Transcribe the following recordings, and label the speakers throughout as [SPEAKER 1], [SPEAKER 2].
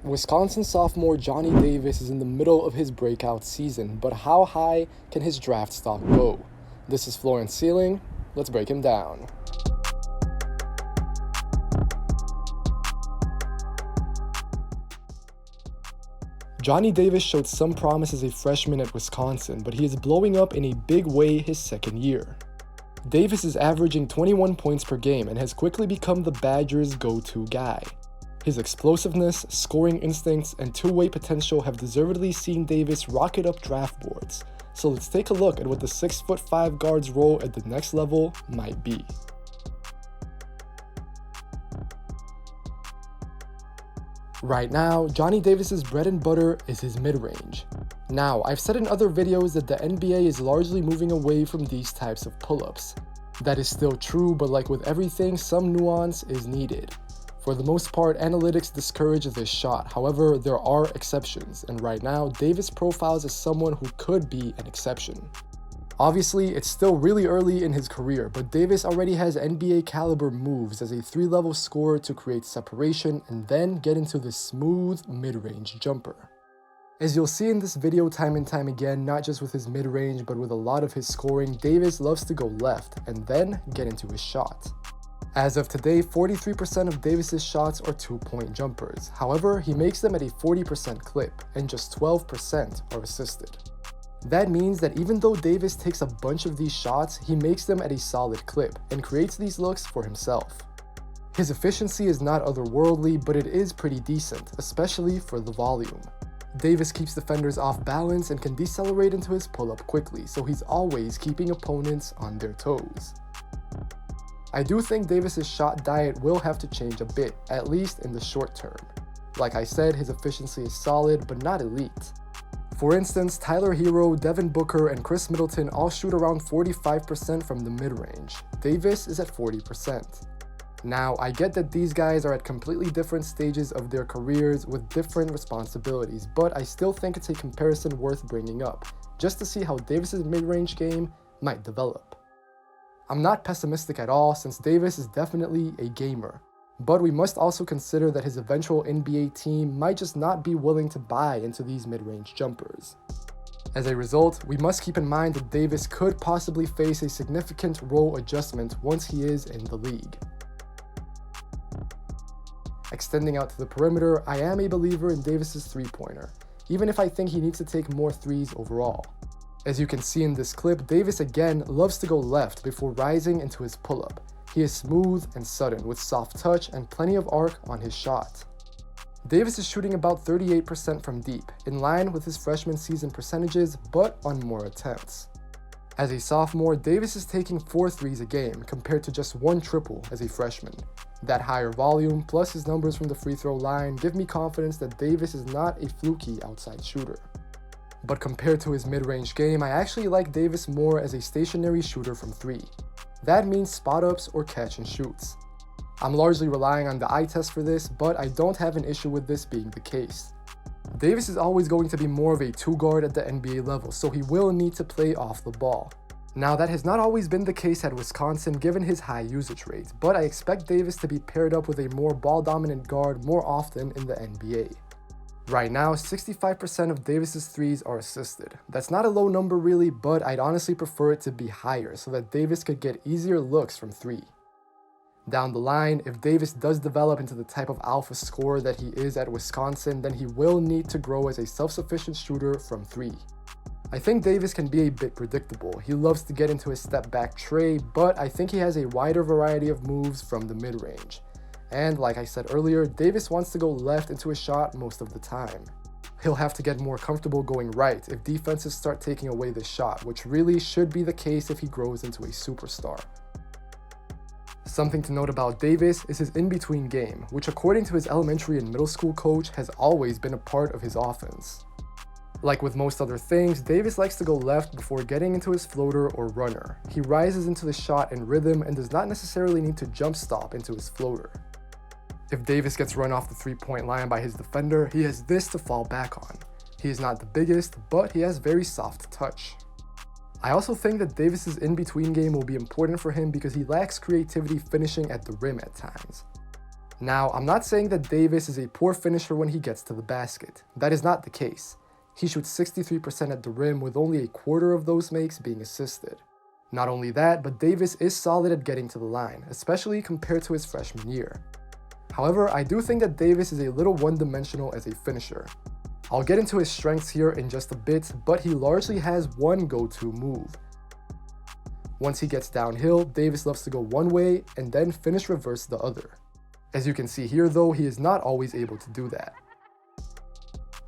[SPEAKER 1] Wisconsin sophomore Johnny Davis is in the middle of his breakout season, but how high can his draft stock go? This is Floor and Ceiling. Let's break him down. Johnny Davis showed some promise as a freshman at Wisconsin, but he is blowing up in a big way his second year. Davis is averaging 21 points per game and has quickly become the Badgers' go-to guy. His explosiveness, scoring instincts, and two-way potential have deservedly seen Davis rocket up draft boards. So let's take a look at what the 6'5" guard's role at the next level might be. Right now, Johnny Davis's bread and butter is his mid-range. Now, I've said in other videos that the NBA is largely moving away from these types of pull-ups. That is still true, but like with everything, some nuance is needed. For the most part, analytics discourage this shot. However, there are exceptions, and right now, Davis profiles as someone who could be an exception. Obviously, it's still really early in his career, but Davis already has NBA caliber moves as a 3-level scorer to create separation and then get into the smooth mid-range jumper. As you'll see in this video time and time again, not just with his mid-range, but with a lot of his scoring, Davis loves to go left and then get into his shot. As of today, 43% of Davis's shots are 2-point jumpers. However, he makes them at a 40% clip, and just 12% are assisted. That means that even though Davis takes a bunch of these shots, he makes them at a solid clip and creates these looks for himself. His efficiency is not otherworldly, but it is pretty decent, especially for the volume. Davis keeps defenders off balance and can decelerate into his pull-up quickly, so he's always keeping opponents on their toes. I do think Davis's shot diet will have to change a bit, at least in the short term. Like I said, his efficiency is solid, but not elite. For instance, Tyler Hero, Devin Booker, and Chris Middleton all shoot around 45% from the mid-range. Davis is at 40%. Now, I get that these guys are at completely different stages of their careers with different responsibilities, but I still think it's a comparison worth bringing up, just to see how Davis's mid-range game might develop. I'm not pessimistic at all, since Davis is definitely a gamer, but we must also consider that his eventual NBA team might just not be willing to buy into these mid-range jumpers. As a result, we must keep in mind that Davis could possibly face a significant role adjustment once he is in the league. Extending out to the perimeter, I am a believer in Davis's three-pointer, even if I think he needs to take more threes overall. As you can see in this clip, Davis again loves to go left before rising into his pull-up. He is smooth and sudden with soft touch and plenty of arc on his shot. Davis is shooting about 38% from deep, in line with his freshman season percentages, but on more attempts. As a sophomore, Davis is taking 4 threes a game compared to just 1 triple as a freshman. That higher volume plus his numbers from the free throw line give me confidence that Davis is not a fluky outside shooter. But compared to his mid-range game, I actually like Davis more as a stationary shooter from 3. That means spot-ups or catch and shoots. I'm largely relying on the eye test for this, but I don't have an issue with this being the case. Davis is always going to be more of a 2-guard at the NBA level, so he will need to play off the ball. Now, that has not always been the case at Wisconsin given his high usage rate, but I expect Davis to be paired up with a more ball-dominant guard more often in the NBA. Right now, 65% of Davis's threes are assisted. That's not a low number really, but I'd honestly prefer it to be higher so that Davis could get easier looks from 3. Down the line, if Davis does develop into the type of alpha scorer that he is at Wisconsin, then he will need to grow as a self-sufficient shooter from 3. I think Davis can be a bit predictable. He loves to get into his step-back tray, but I think he has a wider variety of moves from the mid-range. And like I said earlier, Davis wants to go left into his shot most of the time. He'll have to get more comfortable going right if defenses start taking away this shot, which really should be the case if he grows into a superstar. Something to note about Davis is his in-between game, which according to his elementary and middle school coach has always been a part of his offense. Like with most other things, Davis likes to go left before getting into his floater or runner. He rises into the shot in rhythm and does not necessarily need to jump stop into his floater. If Davis gets run off the 3-point line by his defender, he has this to fall back on. He is not the biggest, but he has very soft touch. I also think that Davis's in-between game will be important for him because he lacks creativity finishing at the rim at times. Now, I'm not saying that Davis is a poor finisher when he gets to the basket. That is not the case. He shoots 63% at the rim with only a quarter of those makes being assisted. Not only that, but Davis is solid at getting to the line, especially compared to his freshman year. However, I do think that Davis is a little one-dimensional as a finisher. I'll get into his strengths here in just a bit, but he largely has one go-to move. Once he gets downhill, Davis loves to go one way and then finish reverse the other. As you can see here though, he is not always able to do that.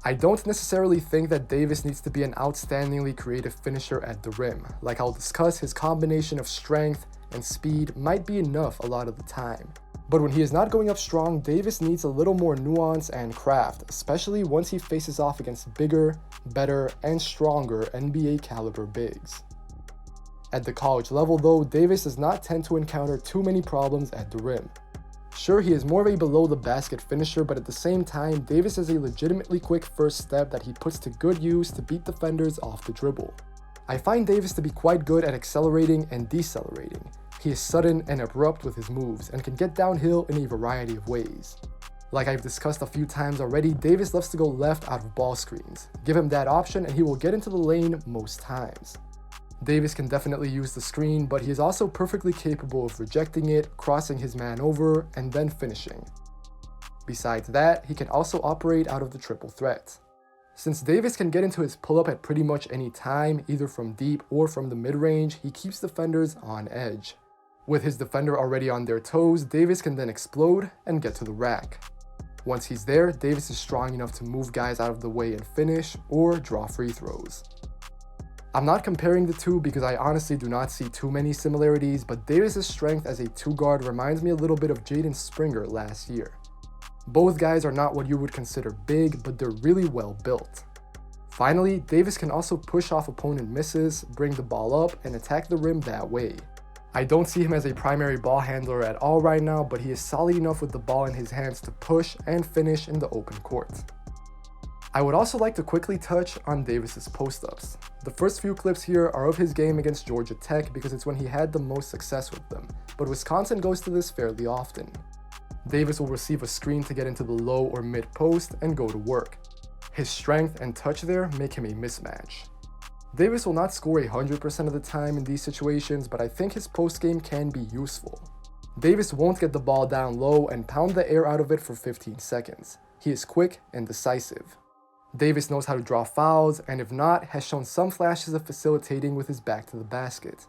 [SPEAKER 1] I don't necessarily think that Davis needs to be an outstandingly creative finisher at the rim. Like I'll discuss, his combination of strength and speed might be enough a lot of the time. But when he is not going up strong, Davis needs a little more nuance and craft, especially once he faces off against bigger, better, and stronger NBA caliber bigs. At the college level though, Davis does not tend to encounter too many problems at the rim. Sure, he is more of a below the basket finisher, but at the same time, Davis has a legitimately quick first step that he puts to good use to beat defenders off the dribble. I find Davis to be quite good at accelerating and decelerating. He is sudden and abrupt with his moves and can get downhill in a variety of ways. Like I've discussed a few times already, Davis loves to go left out of ball screens. Give him that option and he will get into the lane most times. Davis can definitely use the screen, but he is also perfectly capable of rejecting it, crossing his man over, and then finishing. Besides that, he can also operate out of the triple threat. Since Davis can get into his pull-up at pretty much any time, either from deep or from the mid-range, he keeps defenders on edge. With his defender already on their toes, Davis can then explode and get to the rack. Once he's there, Davis is strong enough to move guys out of the way and finish, or draw free throws. I'm not comparing the two because I honestly do not see too many similarities, but Davis's strength as a two-guard reminds me a little bit of Jaden Springer last year. Both guys are not what you would consider big, but they're really well built. Finally, Davis can also push off opponent misses, bring the ball up, and attack the rim that way. I don't see him as a primary ball handler at all right now, but he is solid enough with the ball in his hands to push and finish in the open court. I would also like to quickly touch on Davis's post-ups. The first few clips here are of his game against Georgia Tech because it's when he had the most success with them, but Wisconsin goes to this fairly often. Davis will receive a screen to get into the low or mid post and go to work. His strength and touch there make him a mismatch. Davis will not score 100% of the time in these situations, but I think his post game can be useful. Davis won't get the ball down low and pound the air out of it for 15 seconds. He is quick and decisive. Davis knows how to draw fouls, and if not, has shown some flashes of facilitating with his back to the basket.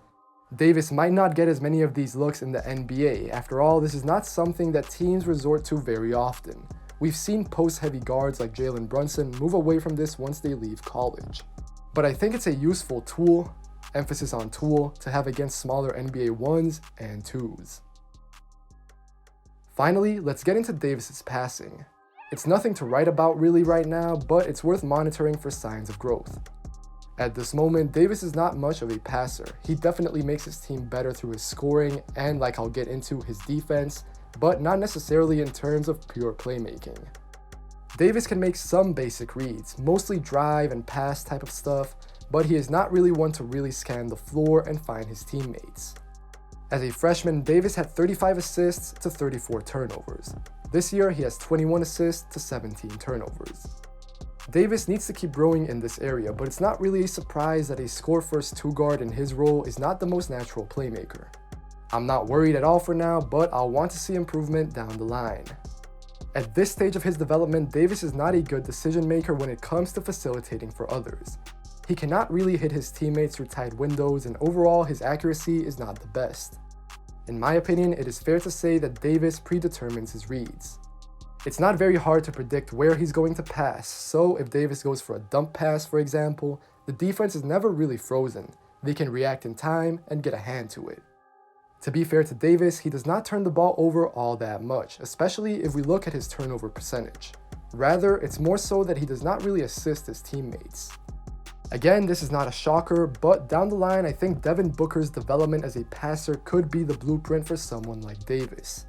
[SPEAKER 1] Davis might not get as many of these looks in the NBA. After all, this is not something that teams resort to very often. We've seen post-heavy guards like Jalen Brunson move away from this once they leave college. But I think it's a useful tool, emphasis on tool, to have against smaller NBA 1s and 2s. Finally, let's get into Davis's passing. It's nothing to write about really right now, but it's worth monitoring for signs of growth. At this moment, Davis is not much of a passer. He definitely makes his team better through his scoring and, like I'll get into, his defense, but not necessarily in terms of pure playmaking. Davis can make some basic reads, mostly drive and pass type of stuff, but he is not really one to really scan the floor and find his teammates. As a freshman, Davis had 35 assists to 34 turnovers. This year, he has 21 assists to 17 turnovers. Davis needs to keep growing in this area, but it's not really a surprise that a score-first two-guard in his role is not the most natural playmaker. I'm not worried at all for now, but I'll want to see improvement down the line. At this stage of his development, Davis is not a good decision maker when it comes to facilitating for others. He cannot really hit his teammates through tight windows, and overall his accuracy is not the best. In my opinion, it is fair to say that Davis predetermines his reads. It's not very hard to predict where he's going to pass, so if Davis goes for a dump pass, for example, the defense is never really frozen. They can react in time and get a hand to it. To be fair to Davis, he does not turn the ball over all that much, especially if we look at his turnover percentage. Rather, it's more so that he does not really assist his teammates. Again, this is not a shocker, but down the line, I think Devin Booker's development as a passer could be the blueprint for someone like Davis.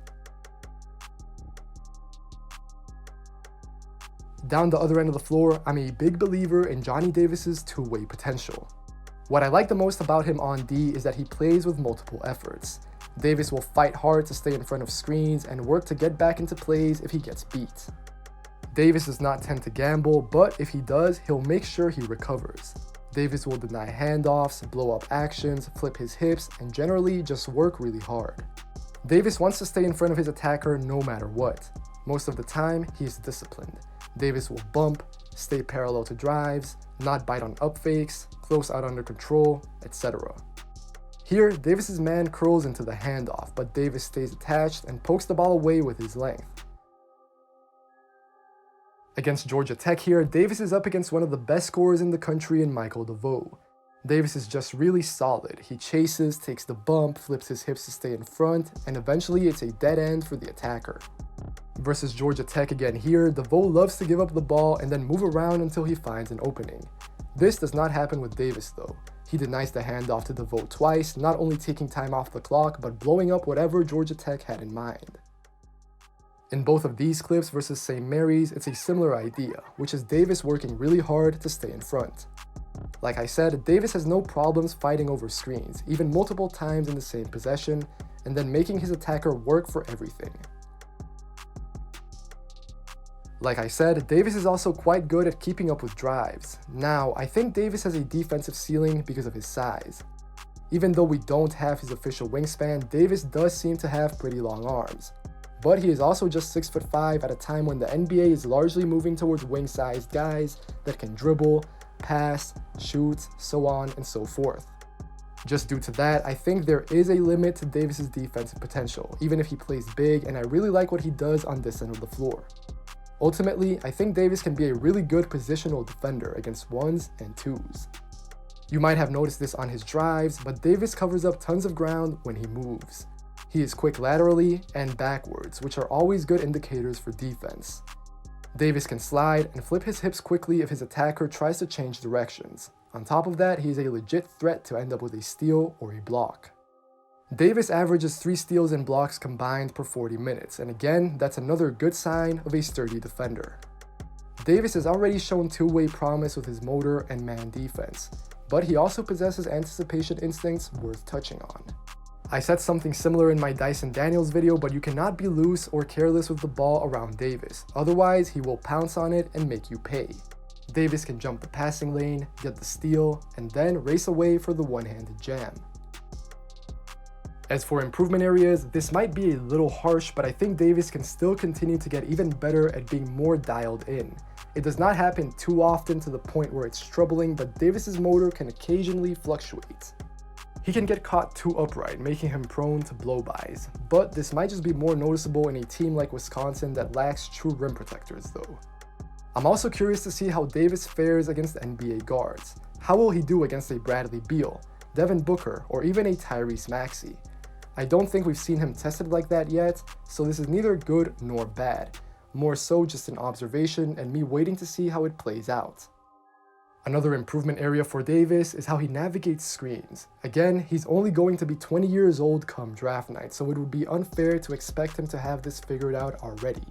[SPEAKER 1] Down the other end of the floor, I'm a big believer in Johnny Davis's two-way potential. What I like the most about him on D is that he plays with multiple efforts. Davis will fight hard to stay in front of screens and work to get back into plays if he gets beat. Davis does not tend to gamble, but if he does, he'll make sure he recovers. Davis will deny handoffs, blow up actions, flip his hips, and generally just work really hard. Davis wants to stay in front of his attacker no matter what. Most of the time, he is disciplined. Davis will bump, stay parallel to drives, not bite on up fakes, close out under control, etc. Here, Davis's man curls into the handoff, but Davis stays attached and pokes the ball away with his length. Against Georgia Tech here, Davis is up against one of the best scorers in the country in Michael DeVoe. Davis is just really solid. He chases, takes the bump, flips his hips to stay in front, and eventually it's a dead end for the attacker. Versus Georgia Tech again here, DeVoe loves to give up the ball and then move around until he finds an opening. This does not happen with Davis though. He denies the handoff to DeVoe twice, not only taking time off the clock, but blowing up whatever Georgia Tech had in mind. In both of these clips versus St. Mary's, it's a similar idea, which is Davis working really hard to stay in front. Like I said, Davis has no problems fighting over screens, even multiple times in the same possession, and then making his attacker work for everything. Like I said, Davis is also quite good at keeping up with drives. Now, I think Davis has a defensive ceiling because of his size. Even though we don't have his official wingspan, Davis does seem to have pretty long arms. But he is also just 6'5" at a time when the NBA is largely moving towards wing-sized guys that can dribble, pass, shoot, so on and so forth. Just due to that, I think there is a limit to Davis's defensive potential, even if he plays big, and I really like what he does on this end of the floor. Ultimately, I think Davis can be a really good positional defender against ones and twos. You might have noticed this on his drives, but Davis covers up tons of ground when he moves. He is quick laterally and backwards, which are always good indicators for defense. Davis can slide and flip his hips quickly if his attacker tries to change directions. On top of that, he is a legit threat to end up with a steal or a block. Davis averages 3 steals and blocks combined per 40 minutes, and again, that's another good sign of a sturdy defender. Davis has already shown two-way promise with his motor and man defense, but he also possesses anticipation instincts worth touching on. I said something similar in my Dyson Daniels video, but you cannot be loose or careless with the ball around Davis, otherwise he will pounce on it and make you pay. Davis can jump the passing lane, get the steal, and then race away for the one-handed jam. As for improvement areas, this might be a little harsh, but I think Davis can still continue to get even better at being more dialed in. It does not happen too often to the point where it's troubling, but Davis's motor can occasionally fluctuate. He can get caught too upright, making him prone to blow-bys, but this might just be more noticeable in a team like Wisconsin that lacks true rim protectors though. I'm also curious to see how Davis fares against NBA guards. How will he do against a Bradley Beal, Devin Booker, or even a Tyrese Maxey? I don't think we've seen him tested like that yet, so this is neither good nor bad. More so just an observation and me waiting to see how it plays out. Another improvement area for Davis is how he navigates screens. Again, he's only going to be 20 years old come draft night, so it would be unfair to expect him to have this figured out already.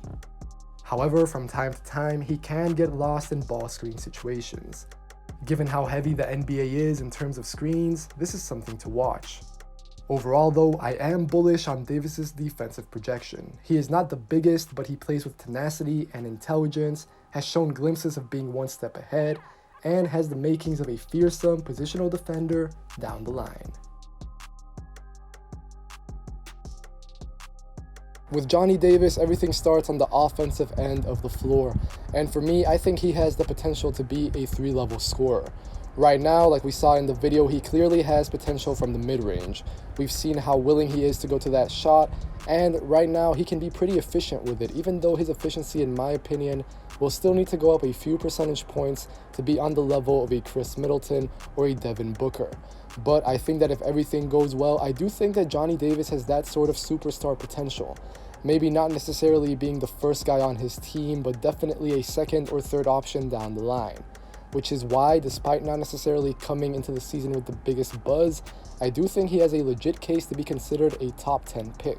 [SPEAKER 1] However, from time to time, he can get lost in ball screen situations. Given how heavy the NBA is in terms of screens, this is something to watch. Overall though, I am bullish on Davis's defensive projection. He is not the biggest, but he plays with tenacity and intelligence, has shown glimpses of being one step ahead, and has the makings of a fearsome positional defender down the line. With Johnny Davis, everything starts on the offensive end of the floor, and for me, I think he has the potential to be a 3-level scorer. Right now, like we saw in the video, he clearly has potential from the mid-range. We've seen how willing he is to go to that shot, and right now he can be pretty efficient with it, even though his efficiency, in my opinion, will still need to go up a few percentage points to be on the level of a Chris Middleton or a Devin Booker. But I think that if everything goes well, I do think that Johnny Davis has that sort of superstar potential. Maybe not necessarily being the first guy on his team, but definitely a second or third option down the line. Which is why, despite not necessarily coming into the season with the biggest buzz, I do think he has a legit case to be considered a top 10 pick.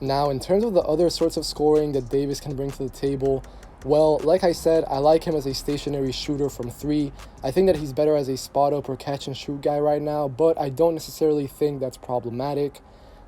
[SPEAKER 1] Now, in terms of the other sorts of scoring that Davis can bring to the table, well, like I said, I like him as a stationary shooter from 3. I think that he's better as a spot-up or catch-and-shoot guy right now, but I don't necessarily think that's problematic.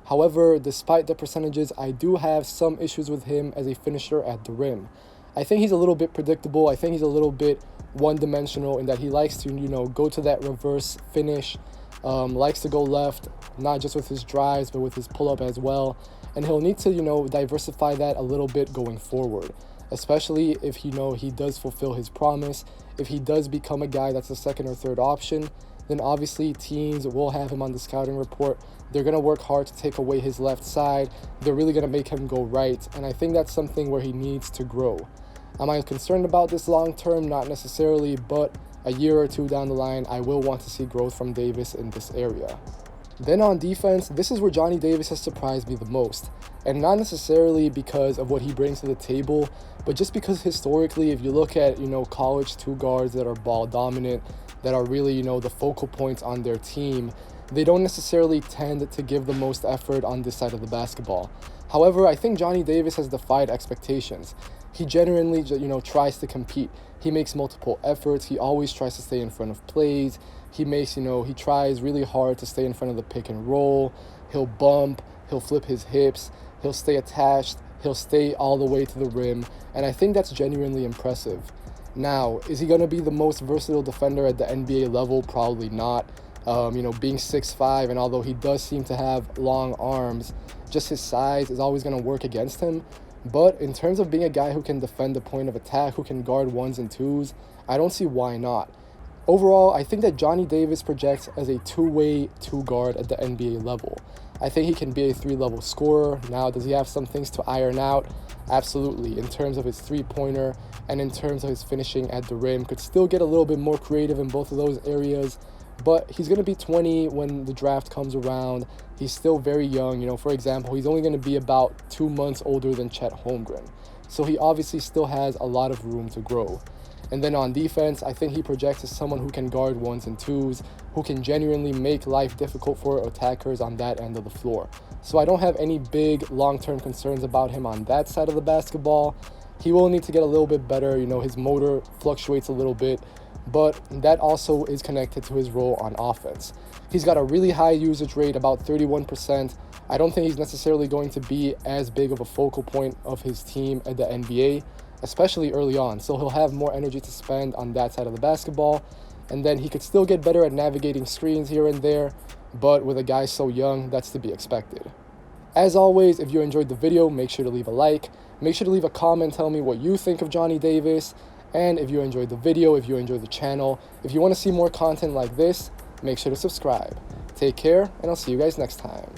[SPEAKER 1] However, despite the percentages, I do have some issues with him as a finisher at the rim. I think he's a little bit predictable. I think he's a little bit one-dimensional in that he likes to, go to that reverse finish, likes to go left, not just with his drives, but with his pull-up as well. And he'll need to, diversify that a little bit going forward, especially if, he does fulfill his promise. If he does become a guy that's a second or third option, then obviously teams will have him on the scouting report. They're going to work hard to take away his left side. They're really going to make him go right. And I think that's something where he needs to grow. Am I concerned about this long term? Not necessarily, but a year or two down the line, I will want to see growth from Davis in this area. Then on defense, this is where Johnny Davis has surprised me the most. And not necessarily because of what he brings to the table, but just because historically, if you look at, college two guards that are ball dominant, that are really, the focal points on their team, they don't necessarily tend to give the most effort on this side of the basketball. However, I think Johnny Davis has defied expectations. He genuinely, tries to compete. He makes multiple efforts. He always tries to stay in front of plays. He tries really hard to stay in front of the pick and roll. He'll bump. He'll flip his hips. He'll stay attached. He'll stay all the way to the rim. And I think that's genuinely impressive. Now, is he going to be the most versatile defender at the NBA level? Probably not. Being 6'5", and although he does seem to have long arms, just his size is always going to work against him. But in terms of being a guy who can defend the point of attack, who can guard ones and twos, I don't see why not. Overall, I think that Johnny Davis projects as a two-way two guard at the NBA level. I think he can be a three-level scorer. Now, does he have some things to iron out? Absolutely. In terms of his three-pointer and in terms of his finishing at the rim, could still get a little bit more creative in both of those areas. But he's going to be 20 when the draft comes around. He's still very young. For example, he's only going to be about 2 months older than Chet Holmgren. So he obviously still has a lot of room to grow. And then on defense, I think he projects as someone who can guard ones and twos, who can genuinely make life difficult for attackers on that end of the floor. So I don't have any big long-term concerns about him on that side of the basketball. He will need to get a little bit better. His motor fluctuates a little bit, but that also is connected to his role on offense. He's got a really high usage rate, about 31%. I don't think he's necessarily going to be as big of a focal point of his team at the NBA, especially early on. So he'll have more energy to spend on that side of the basketball. And then he could still get better at navigating screens here and there, but with a guy so young, that's to be expected. As always, if you enjoyed the video, make sure to leave a like. Make sure to leave a comment, tell me what you think of Johnny Davis. And if you enjoyed the video, if you enjoyed the channel, if you want to see more content like this, make sure to subscribe. Take care, and I'll see you guys next time.